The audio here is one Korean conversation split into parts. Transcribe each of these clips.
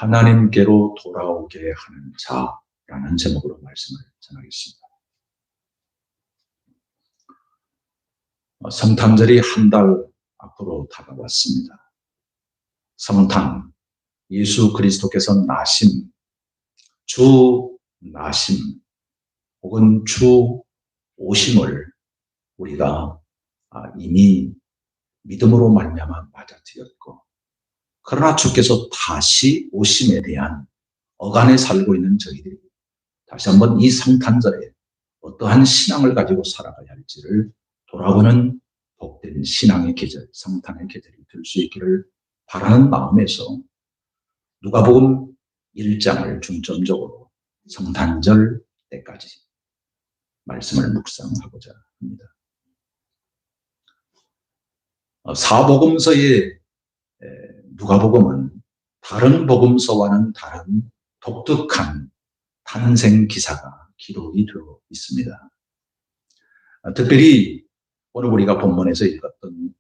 하나님께로 돌아오게 하는 자라는 제목으로 말씀을 전하겠습니다. 성탄절이 한 달 앞으로 다가왔습니다. 성탄, 예수 그리스도께서 나심, 주 나심 혹은 주 오심을 우리가 이미 믿음으로 말미암아 맞아들였고, 그러나 주께서 다시 오심에 대한 어간에 살고 있는 저희들이 다시 한번 이 성탄절에 어떠한 신앙을 가지고 살아가야 할지를 돌아보는 복된 신앙의 계절, 성탄의 계절이 될 수 있기를 바라는 마음에서 누가복음 1장을 중점적으로 성탄절 때까지 말씀을 묵상하고자 합니다. 사복음서의 누가복음은 다른 복음서와는 다른 독특한 탄생 기사가 기록이 되어 있습니다. 특별히 오늘 우리가 본문에서 읽었던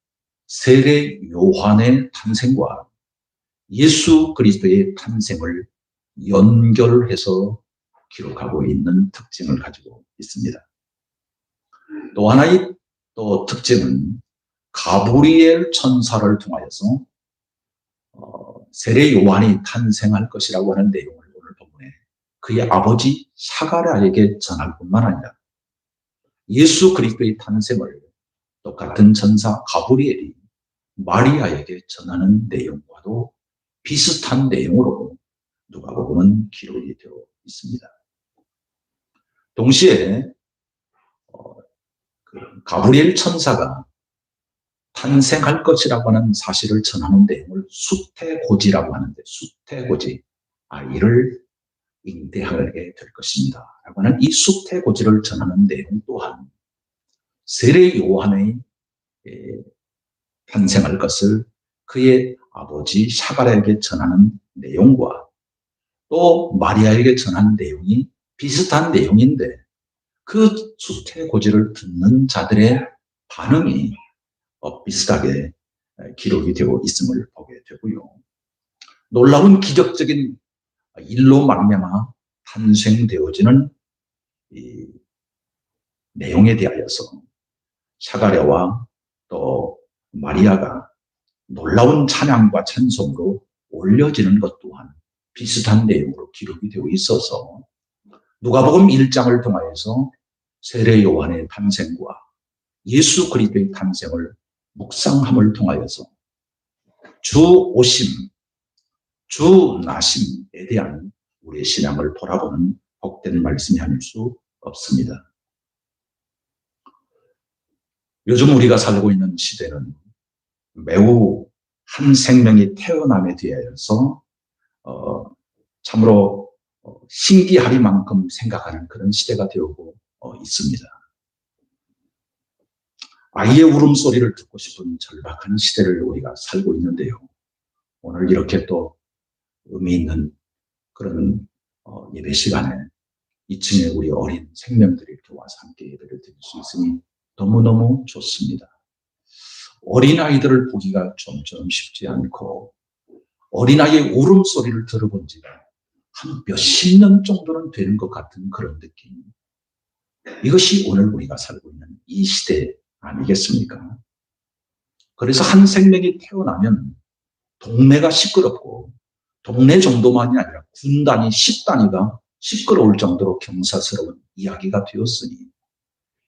세례 요한의 탄생과 예수 그리스도의 탄생을 연결해서 기록하고 있는 특징을 가지고 있습니다. 또 하나의 또 특징은 가브리엘 천사를 통하여서 세례 요한이 탄생할 것이라고 하는 내용을 오늘 본문에 그의 아버지 사가랴에게 전할 뿐만 아니라 예수 그리스도의 탄생을 똑같은 천사 가브리엘이 마리아에게 전하는 내용과도 비슷한 내용으로 누가복음은 기록이 되어 있습니다. 동시에 가브리엘 천사가 탄생할 것이라고 하는 사실을 전하는 내용을 수태고지라고 하는데, 수태고지, 아이를 잉태하게 될 것입니다 라고 하는 이 수태고지를 전하는 내용 또한 세례 요한의 탄생할 것을 그의 아버지 사가랴에게 전하는 내용과 또 마리아에게 전하는 내용이 비슷한 내용인데, 그 수태고지를 듣는 자들의 반응이 비슷하게 기록이 되고 있음을 보게 되고요. 놀라운 기적적인 일로 말미암아 탄생되어지는 이 내용에 대하여서 사가랴와 또 마리아가 놀라운 찬양과 찬송으로 올려지는 것 또한 비슷한 내용으로 기록이 되어 있어서 누가복음 1장을 통하여서 세례 요한의 탄생과 예수 그리스도의 탄생을 묵상함을 통하여서 주 오심, 주 나심에 대한 우리의 신앙을 돌아보는 복된 말씀이 아닐 수 없습니다. 요즘 우리가 살고 있는 시대는 매우 한 생명이 태어남에 대해서 참으로 신기하리만큼 생각하는 그런 시대가 되고 있습니다. 아이의 울음소리를 듣고 싶은 절박한 시대를 우리가 살고 있는데요. 오늘 이렇게 또 의미 있는 그런 예배 시간에 2층에 우리 어린 생명들이 이렇게 와서 함께 예배를 드릴 수 있으니 너무너무 좋습니다. 어린아이들을 보기가 좀처럼 쉽지 않고, 어린아이의 울음소리를 들어본 지가 한 몇십 년 정도는 되는 것 같은 그런 느낌. 이것이 오늘 우리가 살고 있는 이 시대 아니겠습니까? 그래서 한 생명이 태어나면 동네가 시끄럽고, 동네 정도만이 아니라 군단위, 10단위가 시끄러울 정도로 경사스러운 이야기가 되었으니,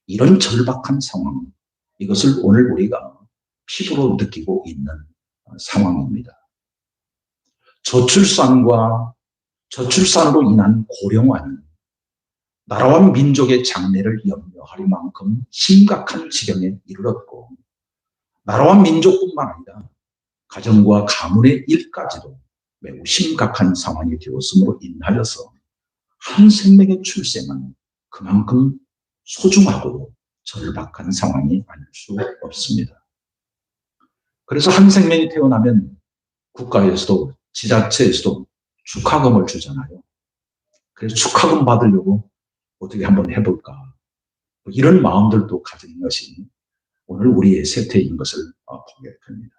이런 절박한 상황, 이것을 오늘 우리가 피부로 느끼고 있는 상황입니다. 저출산과 저출산으로 인한 고령화는 나라와 민족의 장래를 염려할 만큼 심각한 지경에 이르렀고, 나라와 민족뿐만 아니라 가정과 가문의 일까지도 매우 심각한 상황이 되었으므로 인하여서 한 생명의 출생은 그만큼 소중하고 절박한 상황이 아닐 수 없습니다. 그래서 한 생명이 태어나면 국가에서도 지자체에서도 축하금을 주잖아요. 그래서 축하금 받으려고 어떻게 한번 해볼까, 이런 마음들도 가진 것이 오늘 우리의 세태인 것을 보게 됩니다.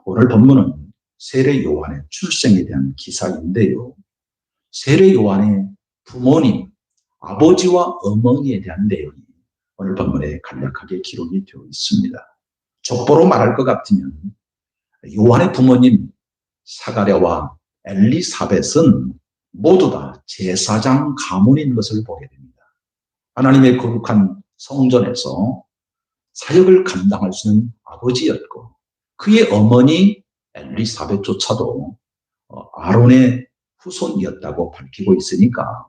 오늘 본문은 세례 요한의 출생에 대한 기사인데요. 세례 요한의 부모님, 아버지와 어머니에 대한 내용이 오늘 본문에 간략하게 기록이 되어 있습니다. 족보로 말할 것 같으면 요한의 부모님 사가랴와 엘리사벳은 모두 다 제사장 가문인 것을 보게 됩니다. 하나님의 거룩한 성전에서 사역을 감당할 수 있는 아버지였고, 그의 어머니 엘리사벳조차도 아론의 후손이었다고 밝히고 있으니까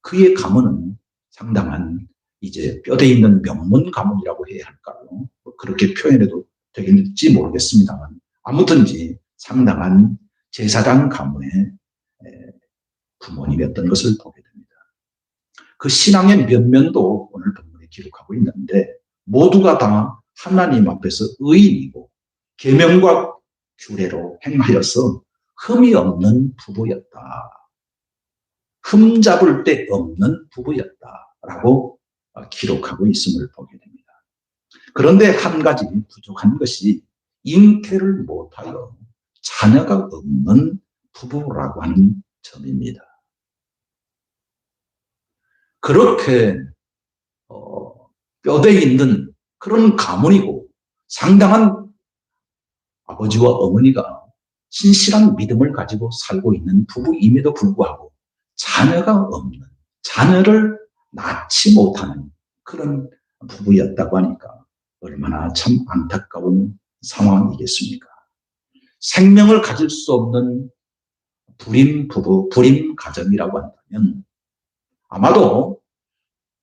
그의 가문은 상당한 이제 뼈대 있는 명문 가문이라고 해야 할까요? 그렇게 표현해도 되겠지 모르겠습니다만, 아무튼지 상당한 제사장 가문의 부모님이었던 것을 보게 됩니다. 그 신앙의 면면도 오늘 본문에 기록하고 있는데, 모두가 다 하나님 앞에서 의인이고 계명과 규례로 행하여서 흠이 없는 부부였다. 흠 잡을 데 없는 부부였다라고 기록하고 있음을 보게 됩니다. 그런데 한 가지 부족한 것이 잉태를 못하여 자녀가 없는 부부라고 하는 점입니다. 그렇게 뼈대 있는 그런 가문이고 상당한 아버지와 어머니가 신실한 믿음을 가지고 살고 있는 부부임에도 불구하고 자녀가 없는, 자녀를 낳지 못하는 그런 부부였다고 하니까 얼마나 참 안타까운 상황이겠습니까? 생명을 가질 수 없는 불임 부부, 불임 가정이라고 한다면 아마도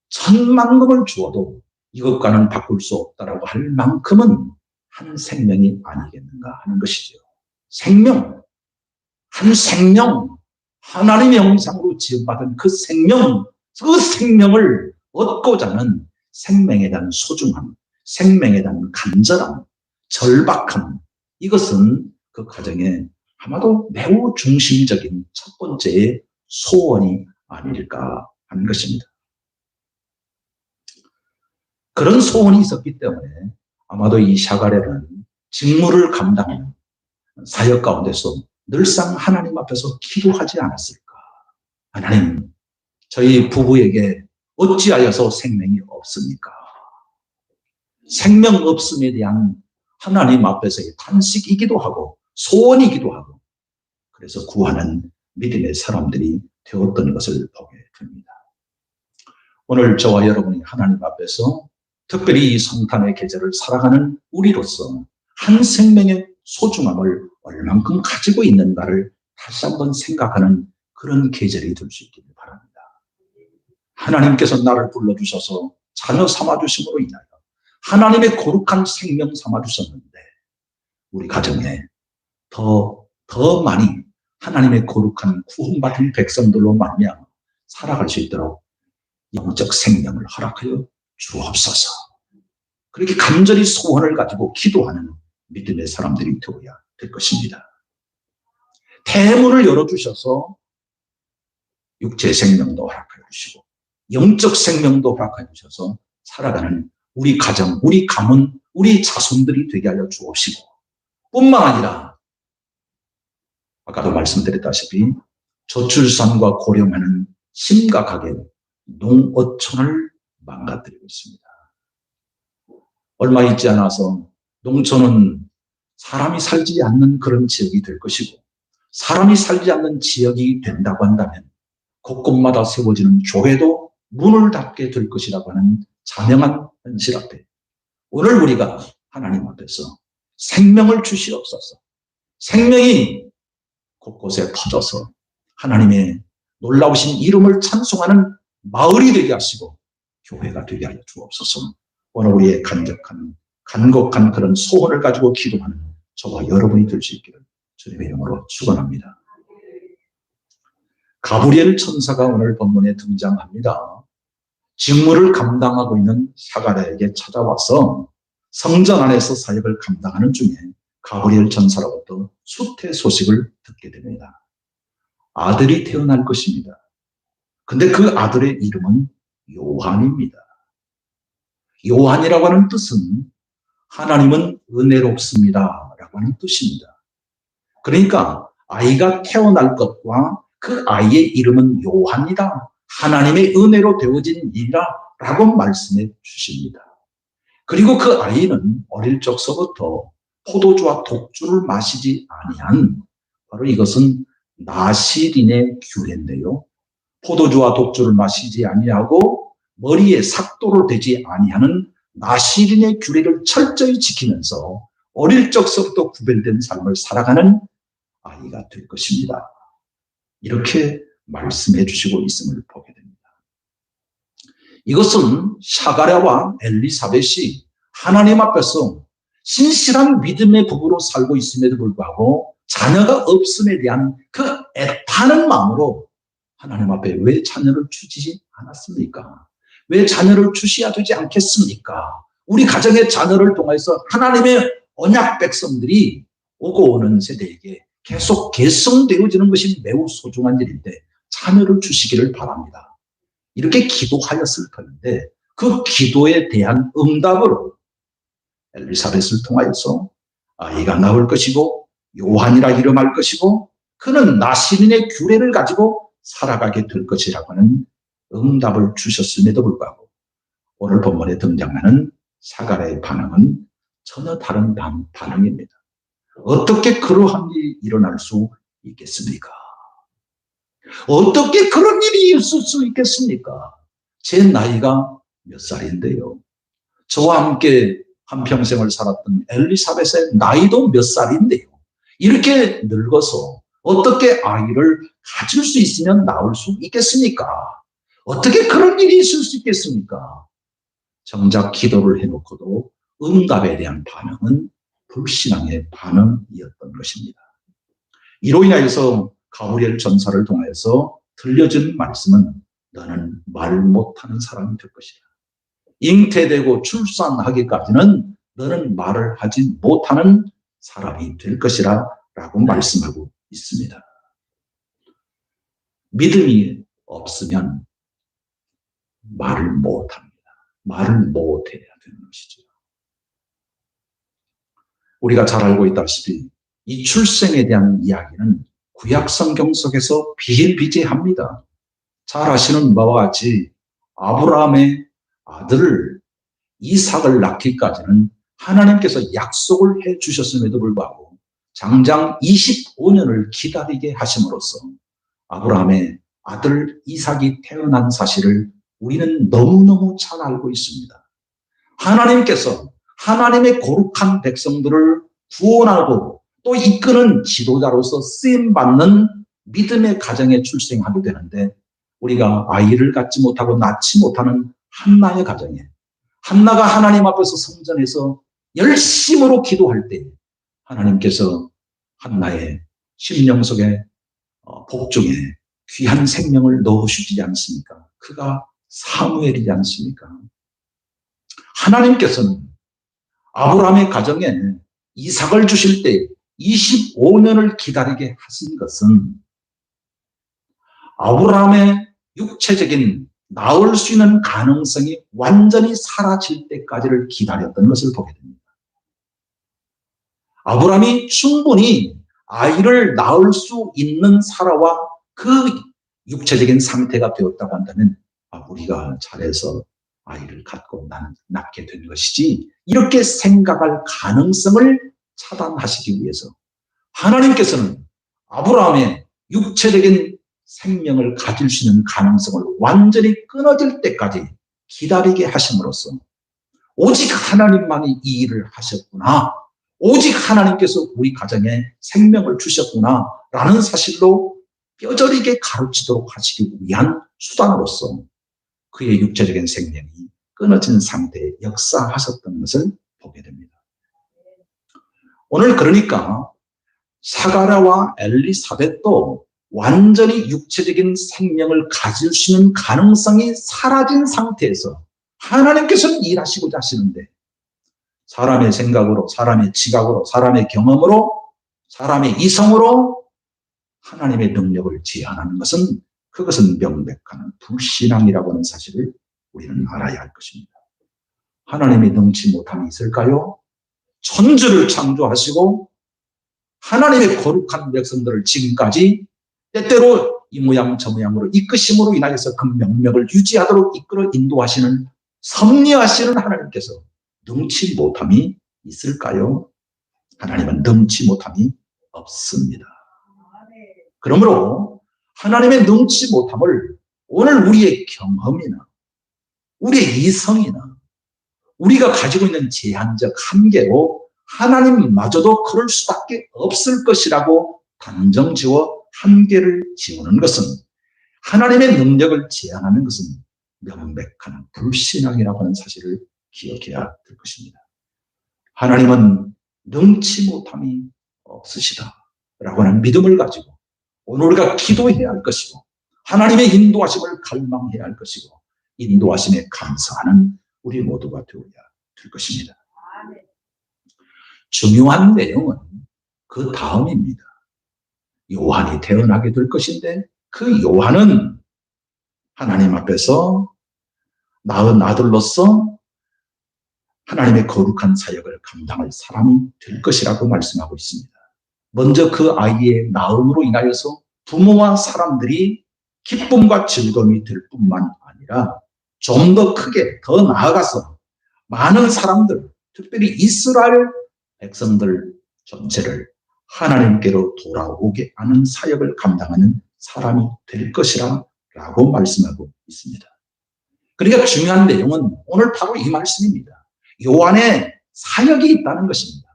천만금을 주어도 이것과는 바꿀 수 없다라고 할 만큼은 한 생명이 아니겠는가 하는 것이죠. 생명, 한 생명, 하나님의 형상으로 지음받은 그 생명을 얻고자 하는 생명에 대한 소중함, 생명에 대한 간절함, 절박함, 이것은 그 가정의 아마도 매우 중심적인 첫 번째의 소원이 아닐까 하는 것입니다. 그런 소원이 있었기 때문에 아마도 이 샤가랴는 직무를 감당하는 사역 가운데서 늘상 하나님 앞에서 기도하지 않았을까. 하나님, 저희 부부에게 어찌하여서 생명이 없습니까? 생명 없음에 대한 하나님 앞에서의 탄식이기도 하고 소원이기도 하고, 그래서 구하는 믿음의 사람들이 되었던 것을 보게 됩니다. 오늘 저와 여러분이 하나님 앞에서 특별히 이 성탄의 계절을 살아가는 우리로서 한 생명의 소중함을 얼만큼 가지고 있는가를 다시 한번 생각하는 그런 계절이 될 수 있기를 바랍니다. 하나님께서 나를 불러주셔서 자녀 삼아주심으로 인하여 하나님의 거룩한 생명 삼아주셨는데, 우리 가정에 더 많이 하나님의 거룩한 구원받은 백성들로 말미암아 살아갈 수 있도록 영적 생명을 허락하여 주옵소서. 그렇게 간절히 소원을 가지고 기도하는 믿음의 사람들이 되어야 될 것입니다. 태문을 열어주셔서 육체 생명도 허락하여 주시고 영적 생명도 허락하여 주셔서 살아가는 우리 가정, 우리 가문, 우리 자손들이 되게 하여 주옵시고, 뿐만 아니라 아까도 말씀드렸다시피 저출산과 고령화는 심각하게 농어촌을 망가뜨리고 있습니다. 얼마 있지 않아서 농촌은 사람이 살지 않는 그런 지역이 될 것이고, 사람이 살지 않는 지역이 된다고 한다면 곳곳마다 세워지는 교회도 문을 닫게 될 것이라고 하는 자명한 현실 앞에 오늘 우리가 하나님 앞에서 생명을 주시옵소서, 생명이 곳곳에 퍼져서 하나님의 놀라우신 이름을 찬송하는 마을이 되게 하시고 교회가 되게 하여 주옵소서. 오늘 우리의 간곡한 그런 소원을 가지고 기도하는 저와 여러분이 될 수 있기를 주님의 이름으로 축원합니다. 가브리엘 천사가 오늘 본문에 등장합니다. 직무를 감당하고 있는 샤가랴에게 찾아와서 성전 안에서 사역을 감당하는 중에 가브리엘 천사로부터 수태 소식을 듣게 됩니다. 아들이 태어날 것입니다. 근데 그 아들의 이름은 요한입니다. 요한이라고 하는 뜻은 하나님은 은혜롭습니다 라고 하는 뜻입니다. 그러니까 아이가 태어날 것과 그 아이의 이름은 요한이다. 하나님의 은혜로 되어진 일이라 라고 말씀해 주십니다. 그리고 그 아이는 어릴 적서부터 포도주와 독주를 마시지 아니한, 바로 이것은 나시린의 규례인데요. 포도주와 독주를 마시지 아니하고 머리에 삭도를 대지 아니하는 나시린의 규례를 철저히 지키면서 어릴 적서부터 구별된 삶을 살아가는 아이가 될 것입니다. 이렇게 말씀해 주시고 있음을 보게 됩니다. 이것은 샤가랴와 엘리사벳이 하나님 앞에서 신실한 믿음의 부부로 살고 있음에도 불구하고 자녀가 없음에 대한 그 애타는 마음으로 하나님 앞에 왜 자녀를 주지 않았습니까? 왜 자녀를 주셔야 되지 않겠습니까? 우리 가정의 자녀를 통해서 하나님의 언약 백성들이 오고 오는 세대에게 계속 계승되어지는 것이 매우 소중한 일인데 자녀를 주시기를 바랍니다. 이렇게 기도하였을 터인데 그 기도에 대한 응답으로 엘리사벳을 통하여서 아이가 나올 것이고 요한이라 이름할 것이고 그는 나시린의 규례를 가지고 살아가게 될 것이라고 하는 응답을 주셨음에도 불구하고 오늘 본문에 등장하는 사가랴의 반응은 전혀 다른 반응입니다. 어떻게 그러한 일이 일어날 수 있겠습니까? 어떻게 그런 일이 있을 수 있겠습니까? 제 나이가 몇 살인데요. 저와 함께 한평생을 살았던 엘리사벳의 나이도 몇 살인데요. 이렇게 늙어서 어떻게 아이를 가질 수 있으면 낳을 수 있겠습니까? 어떻게 그런 일이 있을 수 있겠습니까? 정작 기도를 해놓고도 응답에 대한 반응은 불신앙의 반응이었던 것입니다. 이로 인하여서 가브리엘 전사를 통해서 들려준 말씀은 너는 말 못하는 사람이 될 것이다. 잉태되고 출산하기까지는 너는 말을 하지 못하는 사람이 될 것이라 라고 말씀하고 있습니다. 믿음이 없으면 말을 못합니다. 말을 못해야 되는 것이죠. 우리가 잘 알고 있다시피 이 출생에 대한 이야기는 구약 성경 속에서 비일비재합니다. 잘 아시는 바와 같이 아브라함의 아들을 이삭을 낳기까지는 하나님께서 약속을 해 주셨음에도 불구하고 장장 25년을 기다리게 하심으로써 아브라함의 아들 이삭이 태어난 사실을 우리는 너무너무 잘 알고 있습니다. 하나님께서 하나님의 거룩한 백성들을 구원하고 또 이끄는 지도자로서 쓰임받는 믿음의 가정에 출생하게 되는데 우리가 아이를 갖지 못하고 낳지 못하는 한나의 가정에 한나가 하나님 앞에서 성전에서 열심으로 기도할 때 하나님께서 한나의 심령 속에 복중에 귀한 생명을 넣어주지 않습니까? 그가 사무엘이지 않습니까? 하나님께서는 아브라함의 가정에 이삭을 주실 때 25년을 기다리게 하신 것은 아브라함의 육체적인 나올 수 있는 가능성이 완전히 사라질 때까지를 기다렸던 것을 보게 됩니다. 아브라함이 충분히 아이를 낳을 수 있는 사라와 그 육체적인 상태가 되었다고 한다면 우리가 잘해서 아이를 갖고 낳게 된 것이지 이렇게 생각할 가능성을 차단하시기 위해서 하나님께서는 아브라함의 육체적인 생명을 가질 수 있는 가능성을 완전히 끊어질 때까지 기다리게 하심으로써 오직 하나님만이 이 일을 하셨구나, 오직 하나님께서 우리 가정에 생명을 주셨구나 라는 사실로 뼈저리게 가르치도록 하시기 위한 수단으로서 그의 육체적인 생명이 끊어진 상태에 역사하셨던 것을 보게 됩니다. 오늘 그러니까 사가랴와 엘리사벳도 완전히 육체적인 생명을 가질 수 있는 가능성이 사라진 상태에서 하나님께서는 일하시고자 하시는데 사람의 생각으로, 사람의 지각으로, 사람의 경험으로, 사람의 이성으로 하나님의 능력을 제한하는 것은 그것은 명백한 불신앙이라고 하는 사실을 우리는 알아야 할 것입니다. 하나님이 능치 못함이 있을까요? 천지를 창조하시고 하나님의 거룩한 백성들을 지금까지 때때로 이 모양 저 모양으로 이끄심으로 인하여서 그 명맥을 유지하도록 이끌어 인도하시는 섭리하시는 하나님께서 능치 못함이 있을까요? 하나님은 능치 못함이 없습니다. 그러므로 하나님의 능치 못함을 오늘 우리의 경험이나 우리의 이성이나 우리가 가지고 있는 제한적 한계로 하나님마저도 그럴 수밖에 없을 것이라고 단정지어 한계를 지우는 것은, 하나님의 능력을 제한하는 것은 명백한 불신앙이라고 하는 사실을 기억해야 될 것입니다. 하나님은 능치 못함이 없으시다 라고 하는 믿음을 가지고 오늘 우리가 기도해야 할 것이고, 하나님의 인도하심을 갈망해야 할 것이고, 인도하심에 감사하는 우리 모두가 되어야 될 것입니다. 중요한 내용은 그 다음입니다. 요한이 태어나게 될 것인데, 그 요한은 하나님 앞에서 낳은 아들로서 하나님의 거룩한 사역을 감당할 사람이 될 것이라고 말씀하고 있습니다. 먼저 그 아이의 낳음으로 인하여서 부모와 사람들이 기쁨과 즐거움이 될 뿐만 아니라 좀 더 크게, 더 나아가서 많은 사람들, 특별히 이스라엘 백성들 전체를 하나님께로 돌아오게 하는 사역을 감당하는 사람이 될 것이라 라고 말씀하고 있습니다. 그러니까 중요한 내용은 오늘 바로 이 말씀입니다. 요한의 사역이 있다는 것입니다.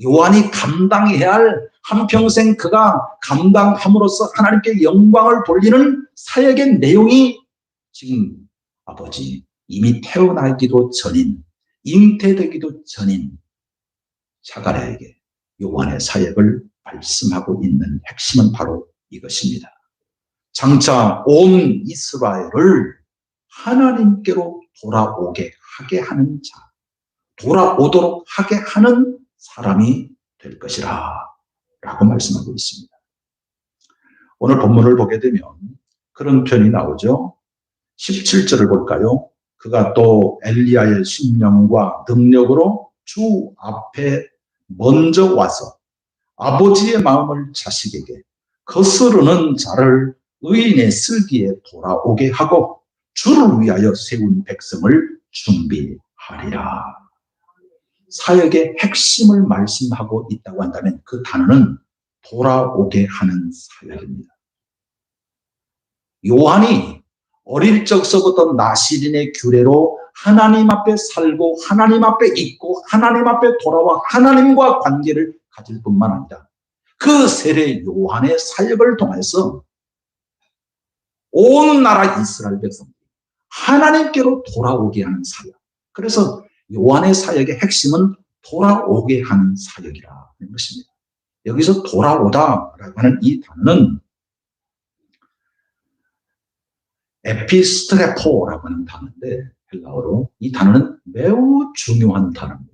요한이 감당해야 할, 한평생 그가 감당함으로써 하나님께 영광을 돌리는 사역의 내용이 지금 아버지, 이미 태어나기도 전인, 잉태되기도 전인 자가랴에게 요한의 사역을 말씀하고 있는 핵심은 바로 이것입니다. 장차 온 이스라엘을 하나님께로 돌아오게 하게 하는 자, 돌아오도록 하게 하는 사람이 될 것이라 라고 말씀하고 있습니다. 오늘 본문을 보게 되면 그런 편이 나오죠. 17절을 볼까요? 그가 또 엘리야의 신령과 능력으로 주 앞에 먼저 와서 아버지의 마음을 자식에게 거스르는 자를 의인의 슬기에 돌아오게 하고 주를 위하여 세운 백성을 준비하리라. 사역의 핵심을 말씀하고 있다고 한다면 그 단어는 돌아오게 하는 사역입니다. 요한이 어릴 적서부터 나시린의 규례로 하나님 앞에 살고 하나님 앞에 있고 하나님 앞에 돌아와 하나님과 관계를 가질 뿐만 아니라 그 세례 요한의 사역을 통해서 온 나라 이스라엘 백성들이 하나님께로 돌아오게 하는 사역. 그래서 요한의 사역의 핵심은 돌아오게 하는 사역이라는 것입니다. 여기서 돌아오다라고 하는 이 단어는 에피스트레포라고 하는 단어인데, 헬라어로 이 단어는 매우 중요한 단어입니다.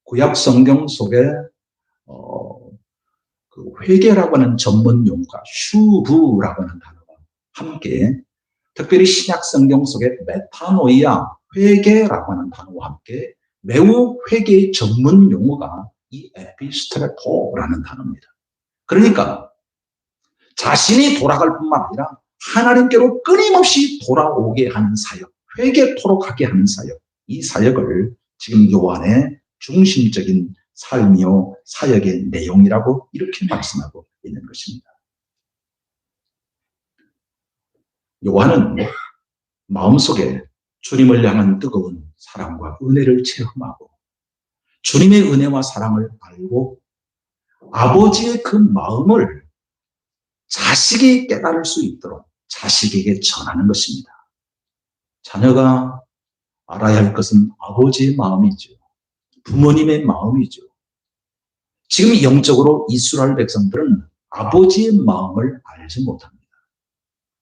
구약 성경 속에 그 회개라고 하는 전문 용어가 슈브라고 하는 단어가 함께, 특별히 신약 성경 속에 메타노이아, 회개라고 하는 단어와 함께 매우 회개의 전문 용어가 이 에피스트레포라는 단어입니다. 그러니까 자신이 돌아갈 뿐만 아니라 하나님께로 끊임없이 돌아오게 하는 사역, 회개토록 하게 하는 사역, 이 사역을 지금 요한의 중심적인 삶이요 사역의 내용이라고 이렇게 말씀하고 있는 것입니다. 요한은 마음속에 주님을 향한 뜨거운 사랑과 은혜를 체험하고 주님의 은혜와 사랑을 알고 아버지의 그 마음을 자식이 깨달을 수 있도록 자식에게 전하는 것입니다. 자녀가 알아야 할 것은 아버지의 마음이죠. 부모님의 마음이죠. 지금 영적으로 이스라엘 백성들은 아버지의 마음을 알지 못합니다.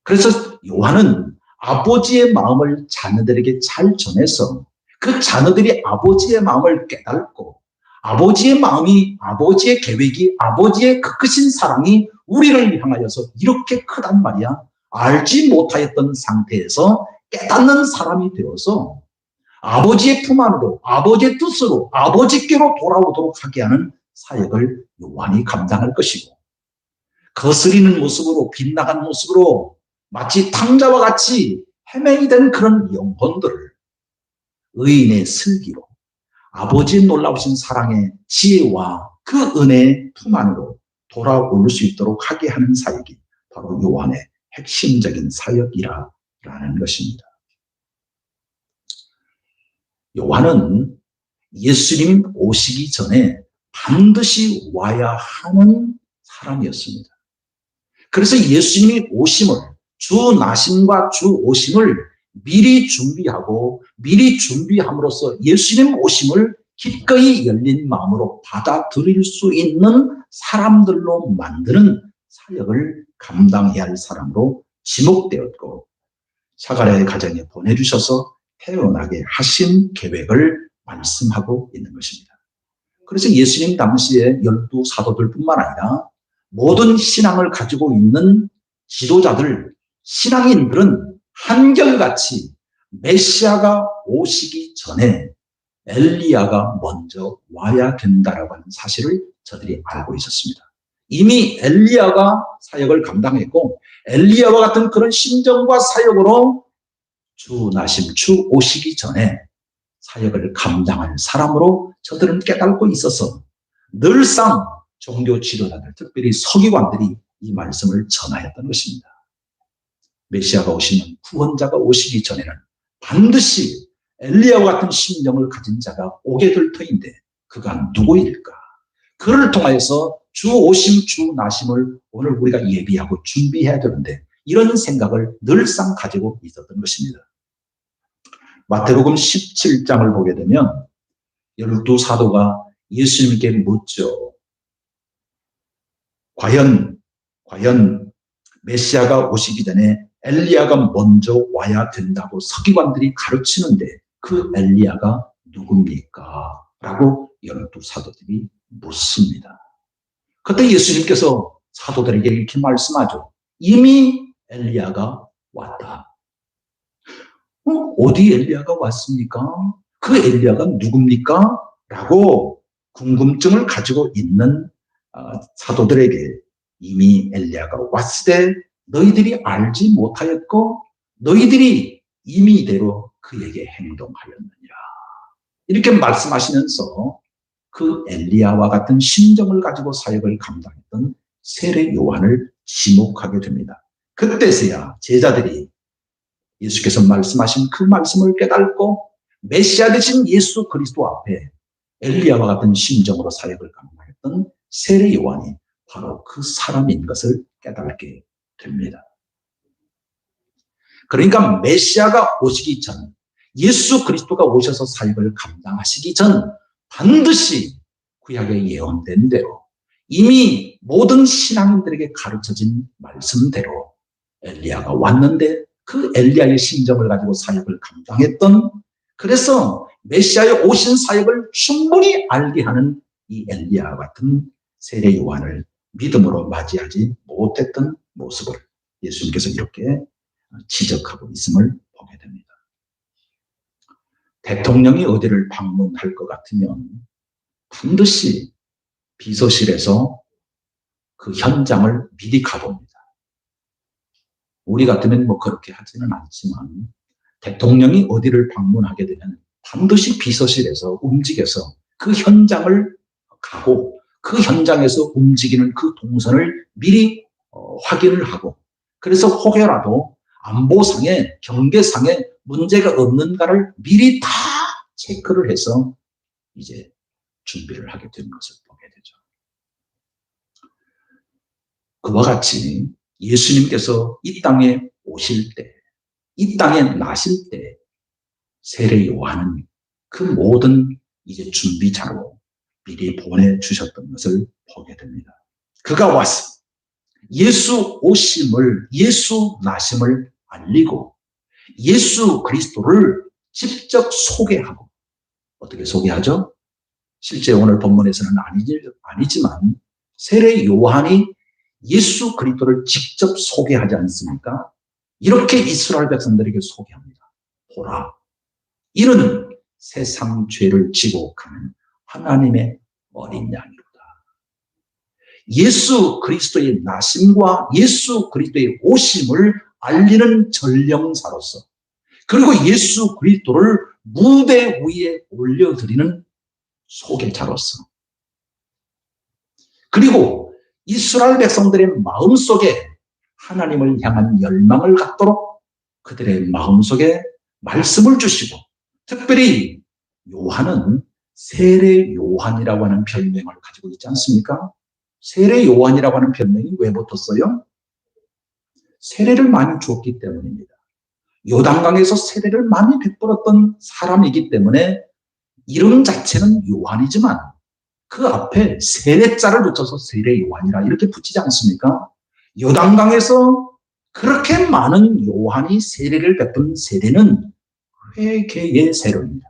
그래서 요한은 아버지의 마음을 자녀들에게 잘 전해서 그 자녀들이 아버지의 마음을 깨닫고 아버지의 마음이, 아버지의 계획이, 아버지의 그 크신 사랑이 우리를 향하여서 이렇게 크단 말이야. 알지 못하였던 상태에서 깨닫는 사람이 되어서 아버지의 품 안으로, 아버지의 뜻으로, 아버지께로 돌아오도록 하게 하는 사역을 요한이 감당할 것이고, 거스리는 모습으로, 빗나간 모습으로 마치 탕자와 같이 헤매이던 그런 영혼들을 의인의 슬기로 아버지의 놀라우신 사랑의 지혜와 그 은혜의 품 안으로 돌아올 수 있도록 하게 하는 사역이 바로 요한의 핵심적인 사역이라는 것입니다. 요한은 예수님 오시기 전에 반드시 와야 하는 사람이었습니다. 그래서 예수님이 오심을, 주 나심과 주 오심을 미리 준비하고 미리 준비함으로써 예수님 오심을 기꺼이 열린 마음으로 받아들일 수 있는 사람들로 만드는 사역을 감당해야 할 사람으로 지목되었고, 사가랴의 가정에 보내주셔서 태어나게 하신 계획을 말씀하고 있는 것입니다. 그래서 예수님 당시에 12 사도들뿐만 아니라 모든 신앙을 가지고 있는 지도자들, 신앙인들은 한결같이 메시아가 오시기 전에 엘리야가 먼저 와야 된다라고 하는 사실을 저들이 알고 있었습니다. 이미 엘리야가 사역을 감당했고, 엘리야와 같은 그런 심정과 사역으로 주 나심, 주 오시기 전에 사역을 감당할 사람으로 저들은 깨닫고 있어서 늘상 종교 지도자들, 특별히 서기관들이 이 말씀을 전하였던 것입니다. 메시아가 오시면, 구원자가 오시기 전에는 반드시 엘리야와 같은 심정을 가진 자가 오게 될 터인데 그가 누구일까? 그를 통하여서 주 오심, 주 나심을 오늘 우리가 예비하고 준비해야 되는데 이런 생각을 늘상 가지고 있었던 것입니다. 마태복음 17장을 보게 되면 12 사도가 예수님께 묻죠. 과연 메시아가 오시기 전에 엘리야가 먼저 와야 된다고 서기관들이 가르치는데 그 엘리야가 누굽니까? 라고 12 사도들이 묻습니다. 그때 예수님께서 사도들에게 이렇게 말씀하죠. 이미 엘리야가 왔다. 어디 엘리야가 왔습니까? 그 엘리야가 누굽니까? 라고 궁금증을 가지고 있는 사도들에게 이미 엘리야가 왔을 때 너희들이 알지 못하였고 너희들이 임의대로 그에게 행동하였느니라. 이렇게 말씀하시면서 그 엘리야와 같은 심정을 가지고 사역을 감당했던 세례 요한을 지목하게 됩니다. 그때서야 제자들이 예수께서 말씀하신 그 말씀을 깨닫고 메시아 되신 예수 그리스도 앞에 엘리야와 같은 심정으로 사역을 감당했던 세례 요한이 바로 그 사람인 것을 깨닫게 됩니다. 그러니까 메시아가 오시기 전, 예수 그리스도가 오셔서 사역을 감당하시기 전 반드시 구약에 예언된 대로 이미 모든 신앙인들에게 가르쳐진 말씀대로 엘리야가 왔는데 그 엘리야의 심정을 가지고 사역을 감당했던, 그래서 메시아의 오신 사역을 충분히 알게 하는 이 엘리야와 같은 세례 요한을 믿음으로 맞이하지 못했던 모습을 예수님께서 이렇게 지적하고 있음을 보게 됩니다. 대통령이 어디를 방문할 것 같으면 반드시 비서실에서 그 현장을 미리 가봅니다. 우리 같으면 뭐 그렇게 하지는 않지만 대통령이 어디를 방문하게 되면 반드시 비서실에서 움직여서 그 현장을 가고 그 현장에서 움직이는 그 동선을 미리 확인을 하고, 그래서 혹여라도 안보상에 경계상에 문제가 없는가를 미리 다 체크를 해서 이제 준비를 하게 되는 것을 보게 되죠. 그와 같이 예수님께서 이 땅에 오실 때, 이 땅에 나실 때 세례 요한은 그 모든 이제 준비자로 미리 보내주셨던 것을 보게 됩니다. 그가 와서 예수 오심을, 예수 나심을 알리고 예수 그리스도를 직접 소개하고, 어떻게 소개하죠? 실제 오늘 본문에서는 아니지만 세례 요한이 예수 그리스도를 직접 소개하지 않습니까? 이렇게 이스라엘 백성들에게 소개합니다. 보라, 이는 세상 죄를 지고 가는 하나님의 어린 양이로다. 예수 그리스도의 나심과 예수 그리스도의 오심을 알리는 전령사로서, 그리고 예수 그리스도를 무대 위에 올려드리는 소개자로서, 그리고 이스라엘 백성들의 마음속에 하나님을 향한 열망을 갖도록 그들의 마음속에 말씀을 주시고, 특별히 요한은 세례 요한이라고 하는 별명을 가지고 있지 않습니까? 세례 요한이라고 하는 별명이 왜 붙었어요? 세례를 많이 주었기 때문입니다. 요단강에서 세례를 많이 베풀었던 사람이기 때문에 이름 자체는 요한이지만 그 앞에 세례자를 붙여서 세례 요한이라 이렇게 붙이지 않습니까? 요단강에서 그렇게 많은 요한이 세례를 베푼 세례는 회개의 세례입니다.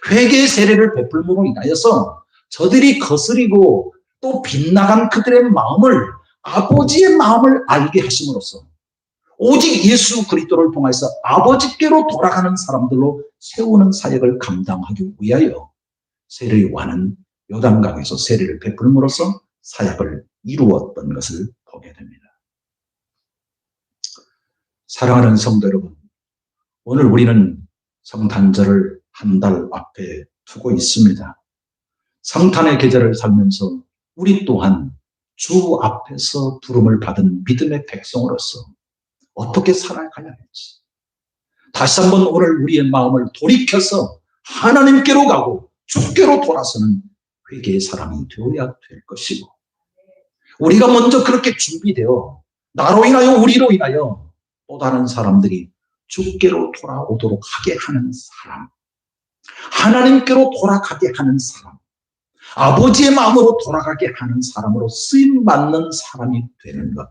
회개의 세례를 베풀므로 인하여서 저들이 거스리고 또 빗나간 그들의 마음을, 아버지의 마음을 알게 하심으로써 오직 예수 그리스도를 통해서 아버지께로 돌아가는 사람들로 세우는 사역을 감당하기 위하여 세례 요한은 요단강에서 세례를 베풀므로써 사역을 이루었던 것을 보게 됩니다. 사랑하는 성도 여러분, 오늘 우리는 성탄절을 한 달 앞에 두고 있습니다. 성탄의 계절을 살면서 우리 또한 주 앞에서 부름을 받은 믿음의 백성으로서 어떻게 살아가야 할지, 다시 한번 오늘 우리의 마음을 돌이켜서 하나님께로 가고 주께로 돌아서는 회개의 사람이 되어야 될 것이고, 우리가 먼저 그렇게 준비되어 나로 인하여 우리로 인하여 또 다른 사람들이 주께로 돌아오도록 하게 하는 사람, 하나님께로 돌아가게 하는 사람, 아버지의 마음으로 돌아가게 하는 사람으로 쓰임받는 사람이 되는 것,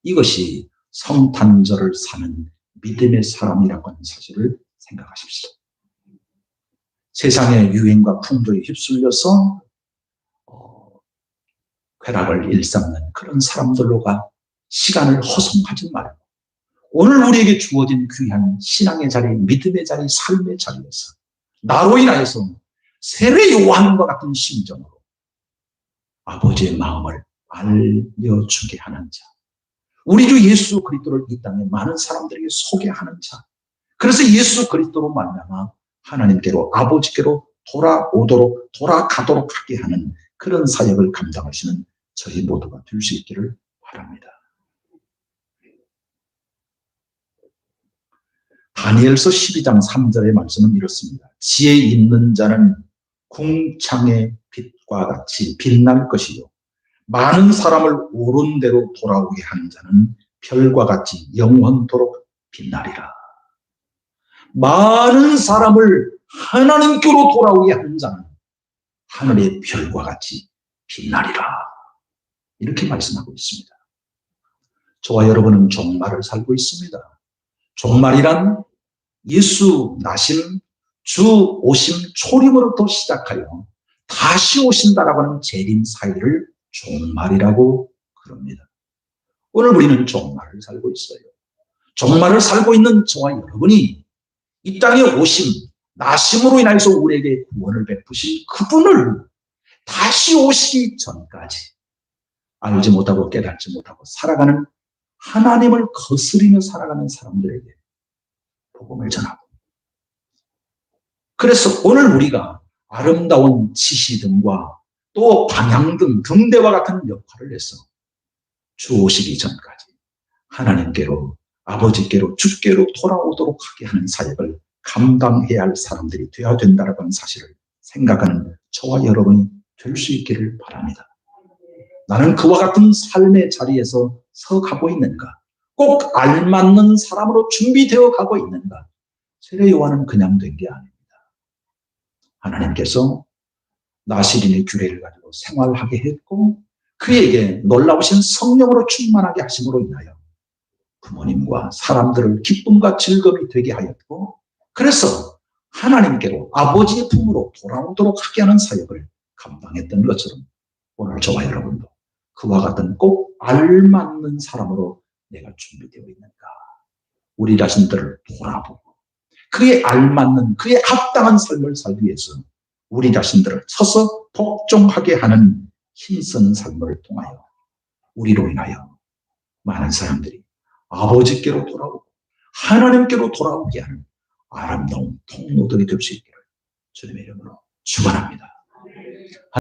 이것이 성탄절을 사는 믿음의 사람이라고 하는 사실을 생각하십시오. 세상의 유행과 풍조에 휩쓸려서 쾌락을 일삼는 그런 사람들로가 시간을 허송하지 말고 오늘 우리에게 주어진 귀한 신앙의 자리, 믿음의 자리, 삶의 자리에서 나로 인하여서 세례 요한과 같은 심정으로 아버지의 마음을 알려주게 하는 자, 우리 주 예수 그리스도를 이 땅에 많은 사람들에게 소개하는 자, 그래서 예수 그리스도로 만나면 하나님께로, 아버지께로 돌아가도록 하게 하는 그런 사역을 감당하시는 저희 모두가 될 수 있기를 바랍니다. 다니엘서 12장 3절의 말씀은 이렇습니다. 지혜 있는 자는 궁창의 빛과 같이 빛날 것이요, 많은 사람을 옳은 대로 돌아오게 하는 자는 별과 같이 영원토록 빛나리라. 많은 사람을 하나님께로 돌아오게 하는 자는 하늘의 별과 같이 빛나리라. 이렇게 말씀하고 있습니다. 저와 여러분은 종말을 살고 있습니다. 종말이란 예수 나심, 주 오심, 초림으로부터 시작하여 다시 오신다라고 하는 재림 사이를 종말이라고 그럽니다. 오늘 우리는 종말을 살고 있어요. 종말을 살고 있는 저와 여러분이 이 땅에 오심, 나심으로 인해서 우리에게 구원을 베푸신 그분을 다시 오시기 전까지 알지 못하고 깨닫지 못하고 살아가는, 하나님을 거스리며 살아가는 사람들에게 복음을 전하고, 그래서 오늘 우리가 아름다운 지시등과 또 방향등, 등대와 같은 역할을 해서 주 오시기 전까지 하나님께로, 아버지께로, 주께로 돌아오도록 하게 하는 사역을 감당해야 할 사람들이 되어야 된다는 사실을 생각하는 저와 여러분이 될 수 있기를 바랍니다. 나는 그와 같은 삶의 자리에서 서 가고 있는가? 꼭 알맞는 사람으로 준비되어 가고 있는가? 세례 요한은 그냥 된 게 아닙니다. 하나님께서 나시린의 규례를 가지고 생활하게 했고, 그에게 놀라우신 성령으로 충만하게 하심으로 인하여 부모님과 사람들을 기쁨과 즐거움이 되게 하였고, 그래서 하나님께로, 아버지의 품으로 돌아오도록 하게 하는 사역을 감당했던 것처럼 오늘 저와 여러분도 그와 같은 꼭 알맞는 사람으로 내가 준비되어 있는가? 우리 자신들을 돌아보고 그에 알맞는, 그에 합당한 삶을 살기 위해서 우리 자신들을 서서 복종하게 하는 힘쓴 삶을 통하여 우리로 인하여 많은 사람들이 아버지께로 돌아오고 하나님께로 돌아오게 하는 아름다운 통로들이 될 수 있기를 주님의 이름으로 축원합니다.